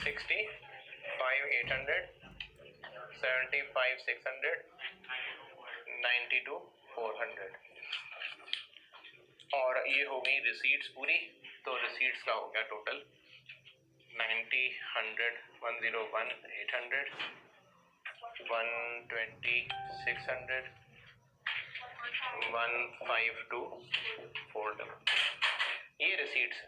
65 800, 75 600, 92 400। और ये हो गई रिसीट्स पूरी। तो रिसीट्स का हो गया टोटल 90 100 101 800, 120 600, 152 400। ये रिसीट्स।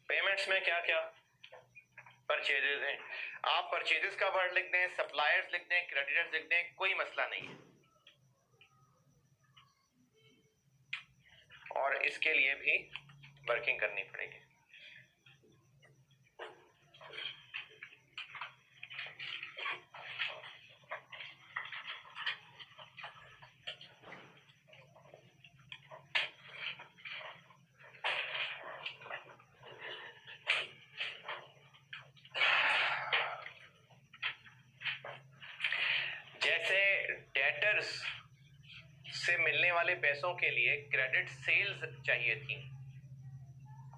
पेमेंट्स में क्या क्या परचेजेस हैं। आप परचेजेस का वर्ड लिख दें, सप्लायर्स लिख दें, क्रेडिटर्स लिख दें, कोई मसला नहीं है। और इसके लिए भी वर्किंग करनी पड़ेगी। डेटर्स से मिलने वाले पैसों के लिए क्रेडिट सेल्स चाहिए थी।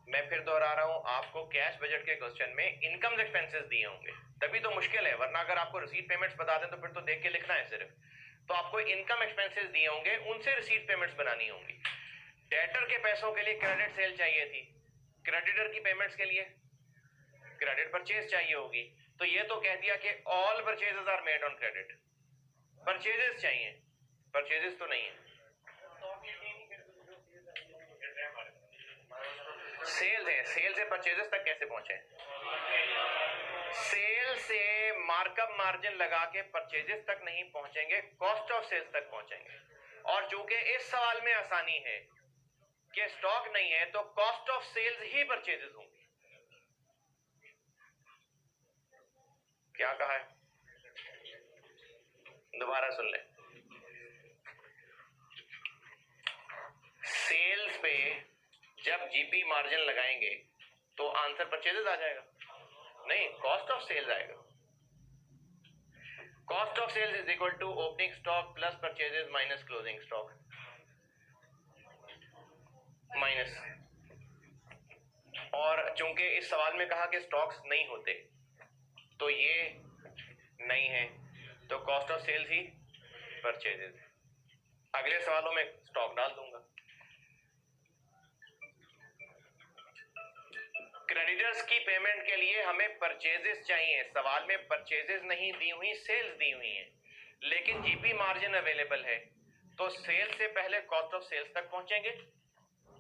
मैं फिर दोहरा रहा हूं, आपको कैश बजट के क्वेश्चन में इनकम एक्सपेंसेस दिए होंगे, तभी तो मुश्किल है। वरना अगर आपको रिसीट पेमेंट्स बता दें तो फिर तो देख के लिखना है सिर्फ। तो आपको इनकम एक्सपेंसेस दिए होंगे, उनसे रिसीट पेमेंट्स बनानी होंगी। डेटर के पैसों के लिए क्रेडिट सेल चाहिए थी, क्रेडिटर की पेमेंट्स के लिए क्रेडिट परचेज चाहिए होगी। तो ये तो कह दिया कि all purchases are made on credit. Purchases चाहिए, परचेजेस तो नहीं है। सेल है, सेल से परचेजेस तक कैसे पहुंचे? सेल से मार्कअप मार्जिन लगा के परचेजेस तक नहीं पहुंचेंगे, कॉस्ट ऑफ सेल्स तक पहुंचेंगे। और चूंकि इस सवाल में आसानी है कि स्टॉक नहीं है, तो कॉस्ट ऑफ सेल्स ही परचेजेस होंगे। क्या कहा है? दोबारा सुन ले। सेल्स पे जब जीपी मार्जिन लगाएंगे तो आंसर परचेजेस आ जाएगा? नहीं, कॉस्ट ऑफ सेल्स आएगा। Cost of sales is equal to opening stock plus purchases minus closing stock minus. और चूंकि इस सवाल में कहा कि स्टॉक्स नहीं होते, तो ये नहीं है, तो कॉस्ट ऑफ सेल्स ही परचेजेस। अगले सवालों में स्टॉक डाल दूंगा। क्रेडिटर्स की पेमेंट के लिए हमें परचेजेस चाहिए। सवाल में परचेजेस नहीं दी हुई, सेल्स दी हुई हैं, लेकिन जीपी मार्जिन अवेलेबल है। तो सेल्स से पहले कॉस्ट ऑफ सेल्स तक पहुंचेंगे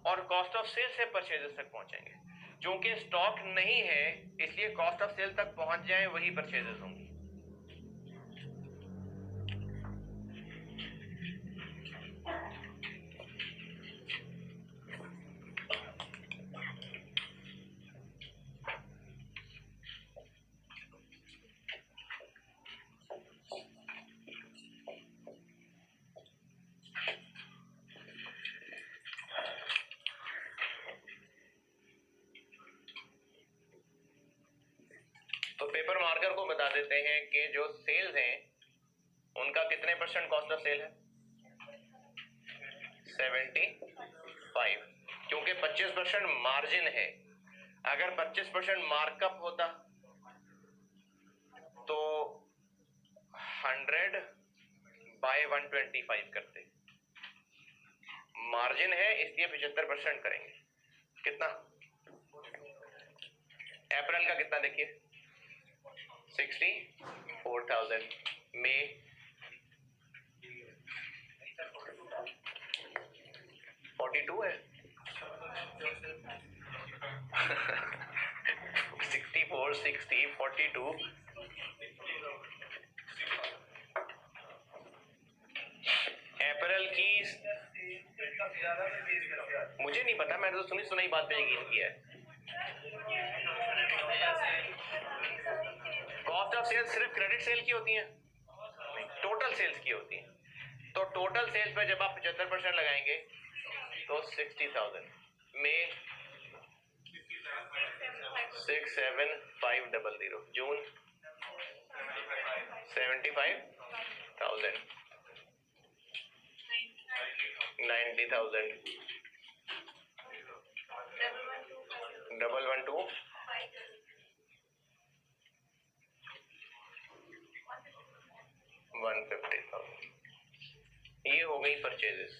और कॉस्ट ऑफ सेल्स से परचेजेस तक पहुंचेंगे। क्योंकि स्टॉक नहीं है, इसलिए कॉस्ट ऑफ सेल तक पहुंच जाए वही परचेजेस होंगी। तो पेपर मार्कर को बता देते हैं कि जो सेल्स हैं उनका कितने परसेंट कॉस्ट ऑफ सेल है? 75। क्योंकि 25% मार्जिन है। अगर 25% मार्कअप होता तो 100 बाय 125 करते, मार्जिन है इसलिए 75% करेंगे। कितना? अप्रैल का कितना देखिए 64,000, मई 42 है 64, 60, 42। अप्रैल की मुझे नहीं पता, मैंने तो सुनी सुनाई बात पे यकीन किया है। कॉस्ट ऑफ सेल्स सिर्फ क्रेडिट सेल की होती है, टोटल सेल्स की होती है। तो टोटल सेल्स पे जब आप 75% लगाएंगे तो 60,000 में 67500, जून 75,000, 90,000, 112, 150,000। ये हो गई परचेजेस।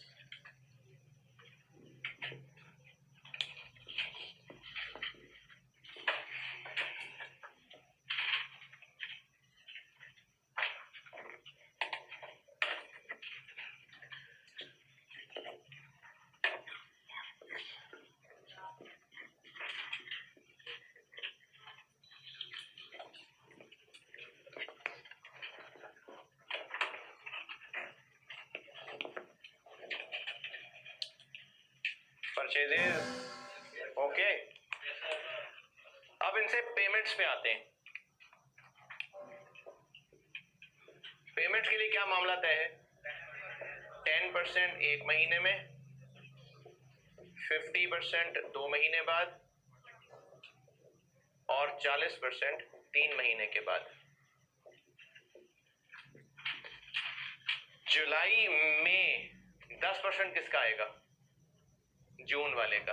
Purchases okay. अब इनसे पेमेंट्स पे आते हैं। पेमेंट्स के लिए क्या मामला तय है? 10% एक महीने में, 50% 2 महीने बाद और 40% 3 महीने के बाद। जुलाई में 10% किसका आएगा? जून वाले का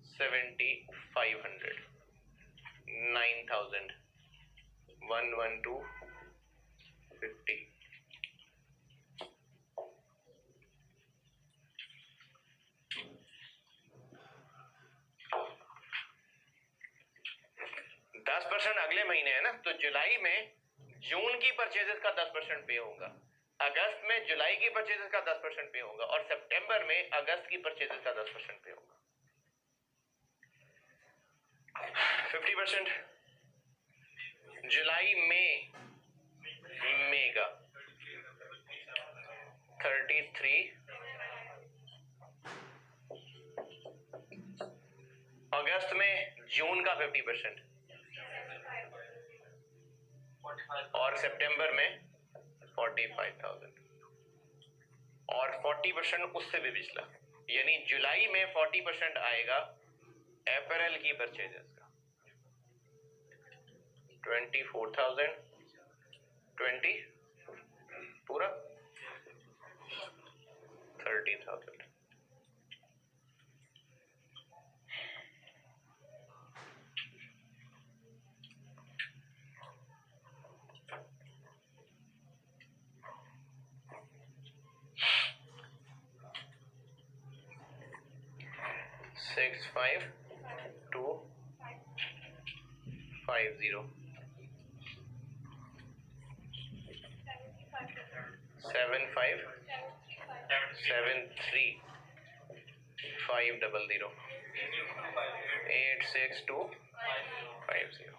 7,500, 9,000, 11250। दस परसेंट अगले महीने है ना, तो जुलाई में जून की परचेजेस का 10% पे होगा, अगस्त में जुलाई की परचेजेस का 10% पे होगा और सितंबर में अगस्त की परचेजेस का 10% पे होगा। 50% जुलाई में मई का 33, अगस्त में जून का 50% और सितंबर में 45,000 और 40% उससे भी पिछला, यानी जुलाई में 40% आएगा अप्रैल की परचेजेस का 24,000, 20 पूरा 30,000। सिक्स 5 2 5 0 7 5 7 3 5 0 0 8 6 2 5 0।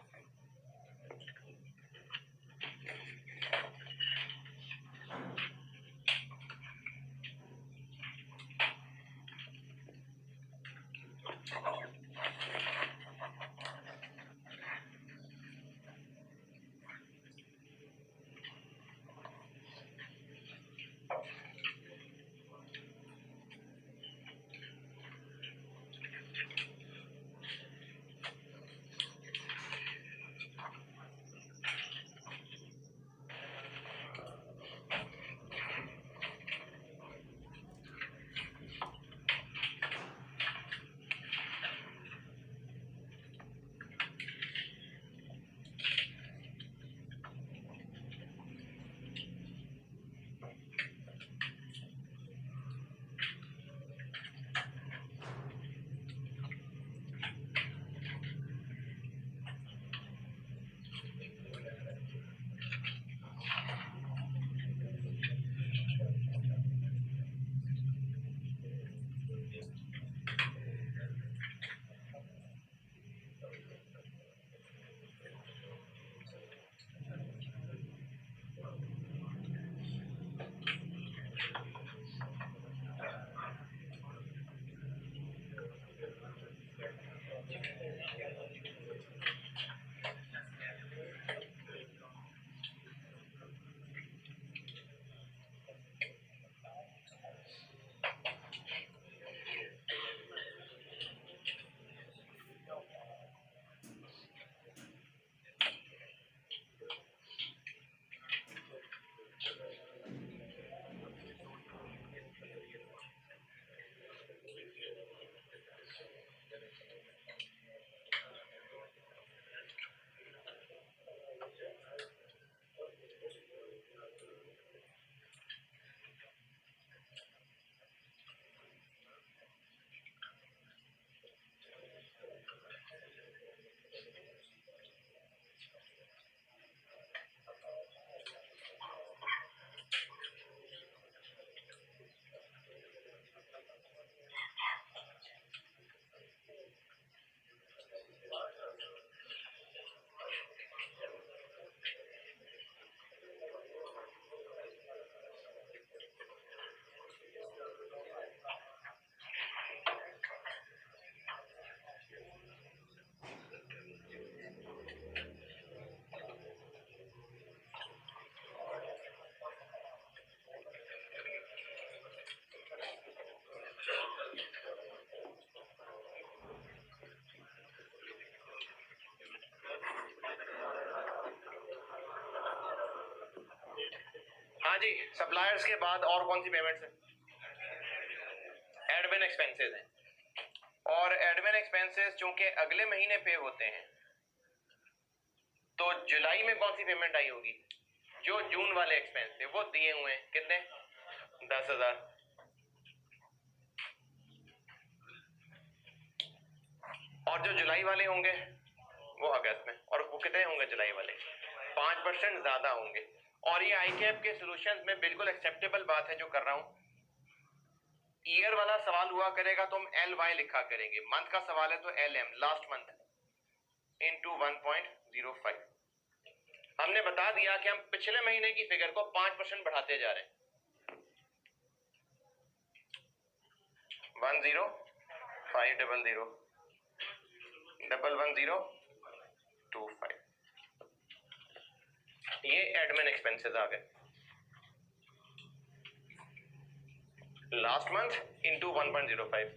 हाँ जी, सप्लायर्स के बाद और कौन सी पेमेंट्स है? एडमिन एक्सपेंसेस हैं, और एडमिन एक्सपेंसेस चूंकि अगले महीने पे होते हैं तो जुलाई में कौन सी पेमेंट आई होगी? जो जून वाले एक्सपेंस थे वो दिए हुए हैं, कितने? 10,000। और जो जुलाई वाले होंगे वो अगस्त में, और वो कितने होंगे जुलाई वाले? 5% ज्यादा होंगे। और ये आईकैप के सॉल्यूशंस में बिल्कुल एक्सेप्टेबल बात है जो कर रहा हूं। ईयर वाला सवाल हुआ करेगा तो हम LY लिखा करेंगे, मंथ का सवाल है तो LM, लास्ट मंथ इंटू 1.05। हमने बता दिया कि हम पिछले महीने की फिगर को 5% बढ़ाते जा रहे हैं। 10500 11025। ये एडमिन एक्सपेंसेस आ गए लास्ट मंथ इंटू 1.05।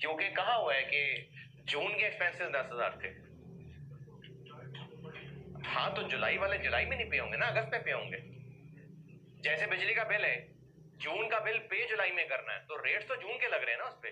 क्योंकि कहा हुआ है कि जून के एक्सपेंसेस 10,000 थे। हाँ, तो जुलाई वाले जुलाई में नहीं पे होंगे ना, अगस्त में पे होंगे। जैसे बिजली का बिल है, जून का बिल पे जुलाई में करना है तो रेट्स तो जून के लग रहे हैं ना उस पे।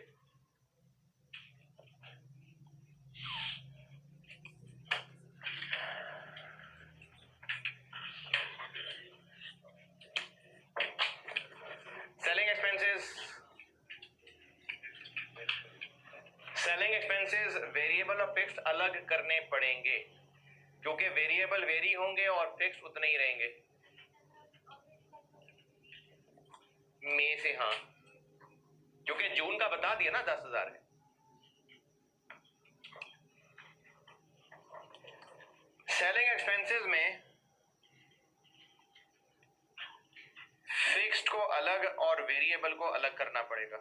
सेलिंग एक्सपेंसेस वेरिएबल और फिक्स्ड अलग करने पड़ेंगे, क्योंकि वेरिएबल वेरी होंगे और फिक्स्ड उतने ही रहेंगे। मई से, हाँ, क्योंकि जून का बता दिया ना 10,000 है। सेलिंग एक्सपेंसेस में फिक्स्ड को अलग और वेरिएबल को अलग करना पड़ेगा।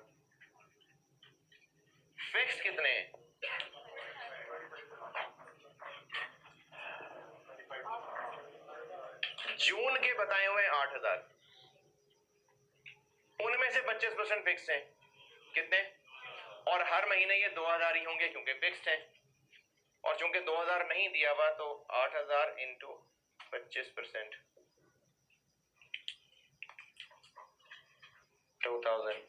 फिक्स्ड कितने हैं? जून के बताए हुए 8,000, उनमें से 25% फिक्स हैं। कितने? और हर महीने ये 2,000 ही होंगे क्योंकि फिक्स्ड है, और चूंकि 2,000 नहीं दिया हुआ तो 8,000 इंटू 25%, 2,000।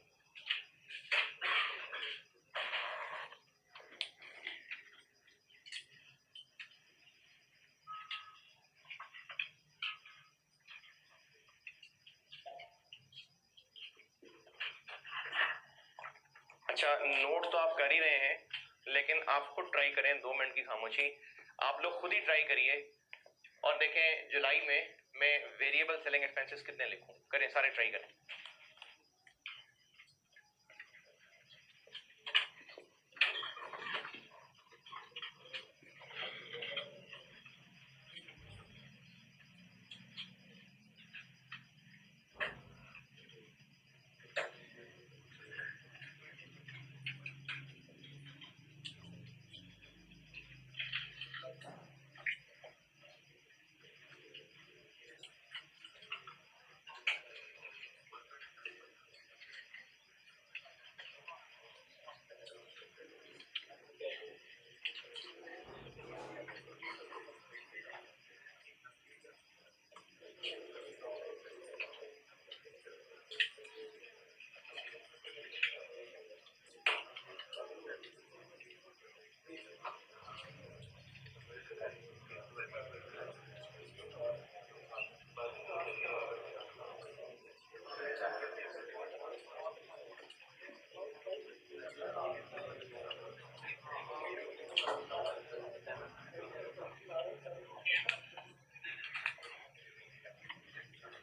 अच्छा, नोट तो आप कर ही रहे हैं, लेकिन आप खुद ट्राई करें, 2 मिनट की खामोशी, आप लोग खुद ही ट्राई करिए और देखें जुलाई में मैं वेरिएबल सेलिंग एक्सपेंसेस कितने लिखूं। करें, सारे ट्राई करें।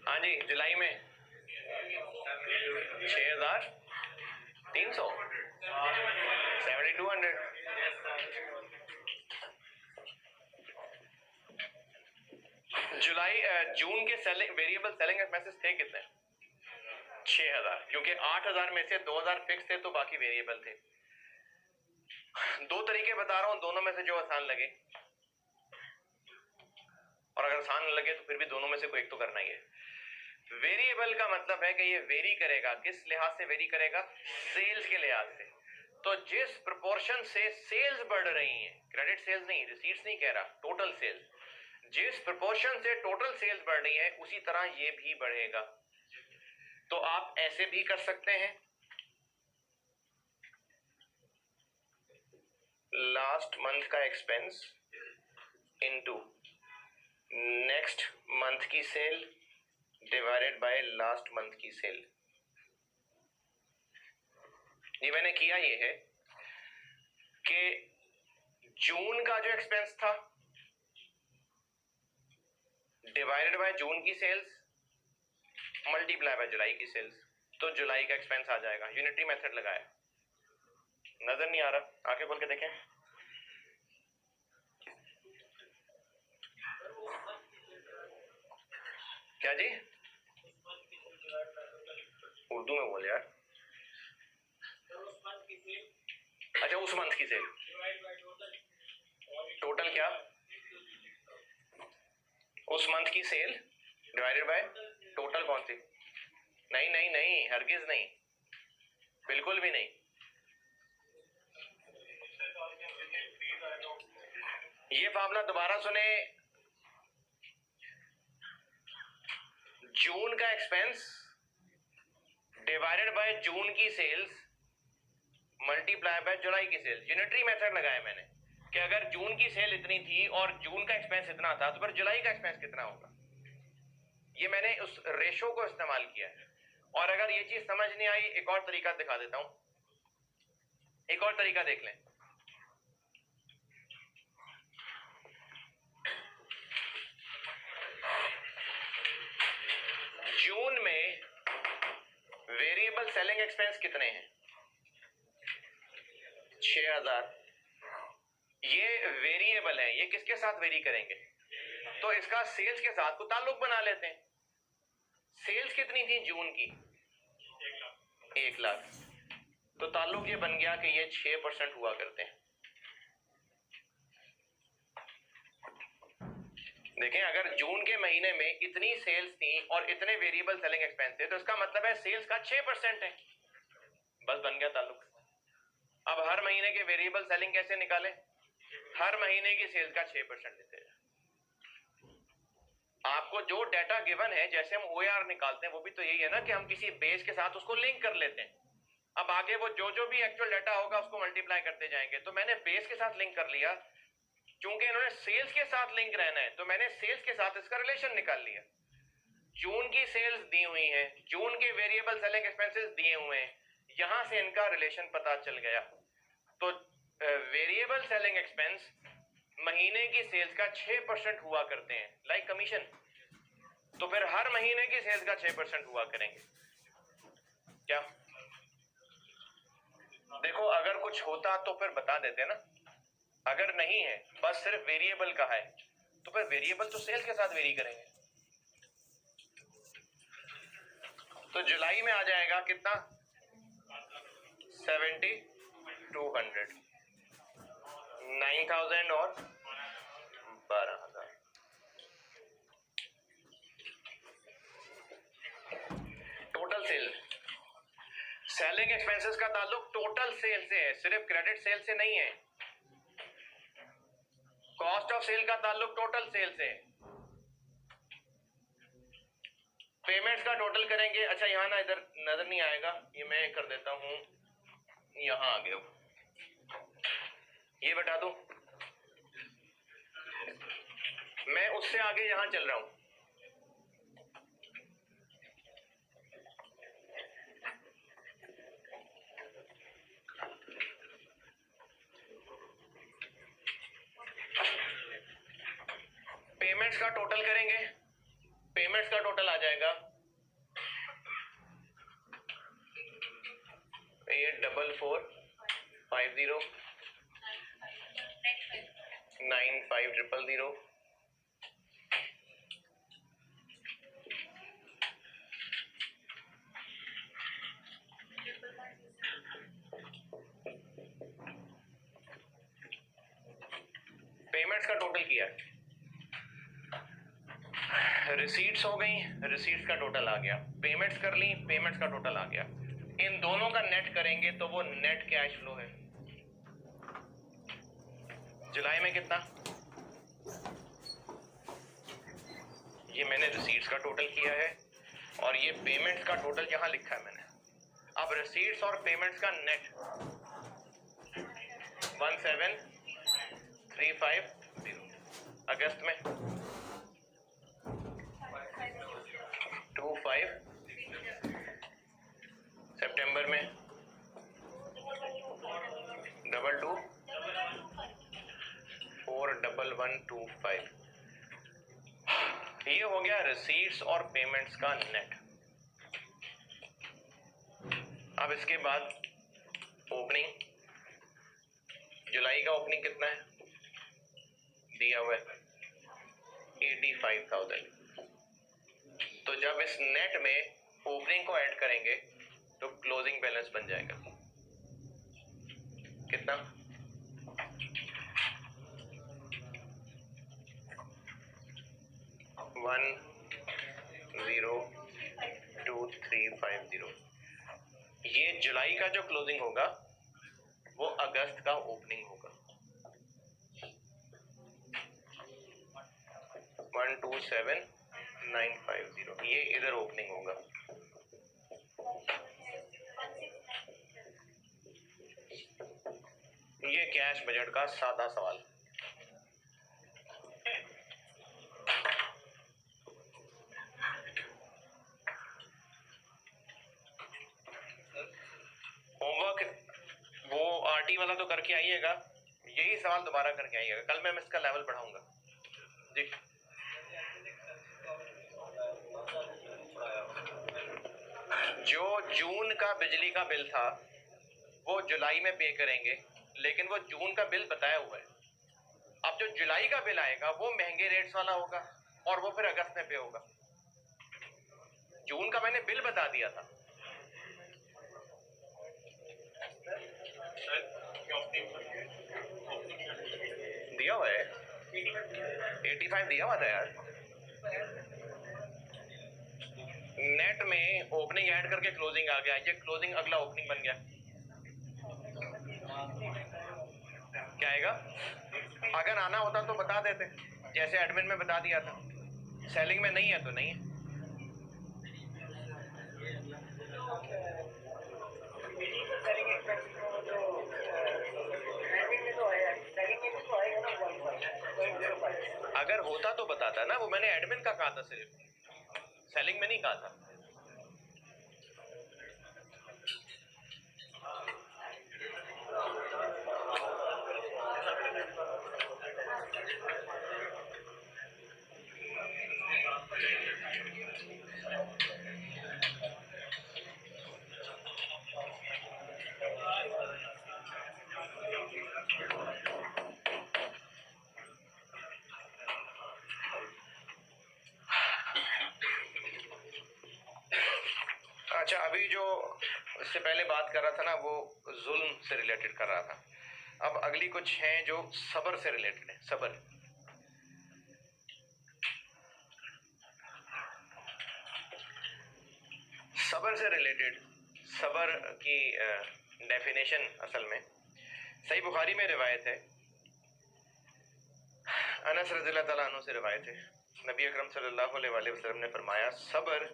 हाँ जी, जुलाई में 6,300, 7,200। जून के वेरिएबल सेलिंग एक्सपेंसेस थे कितने? 6,000, क्योंकि 8,000 में से 2,000 फिक्स थे तो बाकी वेरिएबल थे। 2 तरीके बता रहा हूं, दोनों में से जो आसान लगे, और अगर आसान लगे तो फिर भी दोनों में से कोई एक तो करना ही है। वेरिएबल का मतलब है कि ये वेरी करेगा, किस लिहाज से वेरी करेगा? सेल्स के लिहाज से। तो जिस प्रोपोर्शन से सेल्स बढ़ रही हैं, क्रेडिट सेल्स नहीं, रिसीट्स नहीं कह रहा, टोटल सेल्स, जिस प्रोपोर्शन से टोटल सेल्स बढ़ रही है उसी तरह ये भी बढ़ेगा। तो आप ऐसे भी कर सकते हैं, लास्ट मंथ का एक्सपेंस इनटू नेक्स्ट मंथ की sale divided by last month की सेल। ये मैंने किया ये है कि जून का जो एक्सपेंस था डिवाइडेड बाय जून की सेल्स मल्टीप्लाई बाय जुलाई की सेल्स, तो जुलाई का एक्सपेंस आ जाएगा। यूनिटरी मेथड लगाया, नजर नहीं आ रहा, आके बोल के देखें। क्या जी? उर्दू में बोल यार। अच्छा, उस मंथ की सेल टोटल क्या? उस मंथ की सेल डिवाइडेड बाय टोटल कौन सी? नहीं नहीं नहीं, हरगिज नहीं, बिल्कुल भी नहीं। ये फार्मूला दोबारा सुने, जून का एक्सपेंस डिवाइडेड बाय जून की सेल्स मल्टीप्लाई बाय जुलाई की सेल्स। यूनिटरी मेथड लगाया मैंने कि अगर जून की सेल इतनी थी और जून का एक्सपेंस इतना था तो फिर जुलाई का एक्सपेंस कितना होगा। ये मैंने उस रेशो को इस्तेमाल किया है। और अगर ये चीज समझ नहीं आई, एक और तरीका दिखा देता हूं, एक और तरीका देख लें। जून में वेरिएबल सेलिंग एक्सपेंस कितने हैं? 6000। ये वेरिएबल है, ये किसके साथ वेरी करेंगे? तो इसका सेल्स के साथ को ताल्लुक बना लेते हैं। सेल्स कितनी थी जून की? 1 लाख। तो ताल्लुक ये बन गया कि ये 6% हुआ करते हैं। देखें, अगर जून के महीने में इतनी सेल्स थी और इतने वेरिएबल सेलिंग एक्सपेंस थे तो इसका मतलब है सेल्स का 6% है। बस बन गया ताल्लुक। अब हर महीने के वेरिएबल सेलिंग कैसे निकालें? हर महीने की सेल्स का 6% लेते हैं। आपको जो डाटा गिवन है, जैसे हम OAR निकालते हैं, वो भी तो यही है ना कि हम किसी बेस के साथ उसको लिंक कर लेते हैं। अब आगे वो जो भी एक्चुअल डाटा होगा उसको मल्टीप्लाई करते जाएंगे। तो मैंने बेस के साथ लिंक कर लिया, क्योंकि इन्होंने सेल्स के साथ लिंक रहना है तो मैंने सेल्स के साथ इसका रिलेशन निकाल लिया। जून की सेल्स दी हुई है, जून के वेरिएबल सेलिंग एक्सपेंसेस दिए हुए हैं, यहां से इनका रिलेशन पता चल गया। तो वेरिएबल सेलिंग एक्सपेंस महीने की सेल्स का 6% हुआ करते हैं, लाइक कमीशन। तो फिर हर महीने की सेल्स का 6% हुआ करेंगे। क्या देखो, अगर कुछ होता तो फिर बता देते ना, अगर नहीं है, बस सिर्फ वेरिएबल का है, तो फिर वेरिएबल तो सेल्स के साथ वेरी करेंगे। तो जुलाई में आ जाएगा कितना? 7200, 9000 और 12000। टोटल सेल, सेलिंग एक्सपेंसेस का ताल्लुक टोटल सेल से है, सिर्फ क्रेडिट सेल से नहीं है। कॉस्ट ऑफ सेल का ताल्लुक टोटल सेल से है। पेमेंट्स का टोटल करेंगे। अच्छा, यहां ना इधर नजर नहीं आएगा, ये मैं कर देता हूं, यहां आ गया, ये बता दूं, मैं उससे आगे यहां चल रहा हूं। पेमेंट्स का टोटल करेंगे, पेमेंट्स का टोटल आ जाएगा 8450 9500। पेमेंट्स का टोटल किया है, रिसीट्स हो गई, रिसीट्स का टोटल आ गया, पेमेंट्स कर ली, पेमेंट्स का टोटल आ गया। इन दोनों का नेट करेंगे तो वो नेट कैश फ्लो है। जुलाई में कितना, ये मैंने रिसीट्स का टोटल किया है और ये पेमेंट्स का टोटल यहां लिखा है मैंने। अब रिसीट्स और पेमेंट्स का नेट 17350। अगस्त में 25, सितंबर में 22, 41125। ये हो गया रिसीट्स और पेमेंट्स का नेट। अब इसके बाद ओपनिंग, जुलाई का ओपनिंग कितना है दिया हुआ है 85,000। तो जब इस नेट में ओपनिंग को ऐड करेंगे तो क्लोजिंग बैलेंस बन जाएगा कितना, 102,350। ये जुलाई का जो क्लोजिंग होगा वो अगस्त का ओपनिंग होगा 127,950। ये इधर ओपनिंग होगा। ये कैश बजट का सादा सवाल। होमवर्क वो आरटी वाला तो करके आइएगा, यही सवाल दोबारा करके आइएगा, कल मैं इसका लेवल बढ़ाऊंगा जी। जो जून का बिजली का बिल था वो जुलाई में पे करेंगे, लेकिन वो जून का बिल बताया हुआ है। अब जो जुलाई का बिल आएगा वो महंगे रेट्स वाला होगा और वो फिर अगस्त में पे होगा। जून का मैंने बिल बता दिया था। दिया हुआ है 85 दिया हुआ था यार। नेट में ओपनिंग ऐड करके क्लोजिंग आ गया, ये क्लोजिंग अगला ओपनिंग बन गया। क्या आएगा? अगर आना होता तो बता देते, जैसे एडमिन में बता दिया था। सेलिंग में नहीं है तो नहीं है। अगर होता तो बताता ना, वो मैंने एडमिन का कहा था, सिर्फ सेलिंग में नहीं कहा था। अच्छा, अभी जो इससे पहले बात कर रहा था ना वो जुल्म से रिलेटेड कर रहा था। अब अगली कुछ हैं जो सबर से रिलेटेड है। सबर, सबर से रिलेटेड, सबर की डेफिनेशन असल में सही बुखारी में रिवायत है, अनस रज़ियल्लाहु ताला अन्हु से रिवायत है। नबी अकरम सल्लल्लाहु अलैहि वसल्लम ने फरमाया सबर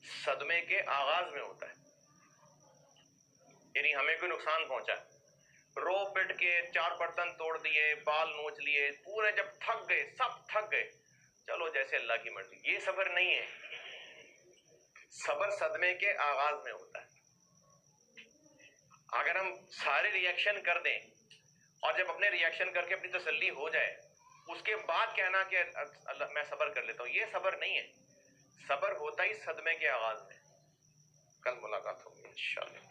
सदमे के आगाज में होता है। यानी हमें कोई नुकसान पहुंचा, रो पिट के 4 बर्तन तोड़ दिए, बाल नोच लिए, पूरे जब थक गए, सब थक गए, चलो जैसे अल्लाह की मर्जी, ये सबर नहीं है। सबर सदमे के आगाज में होता है। अगर हम सारे रिएक्शन कर दें और जब अपने रिएक्शन करके अपनी तसल्ली हो जाए उसके बाद कहना कि अल्लाह मैं सबर कर लेता हूं, ये सबर नहीं है। सबर होता ही सदमे के आगाज में। कल मुलाकात होगी इंशाअल्लाह।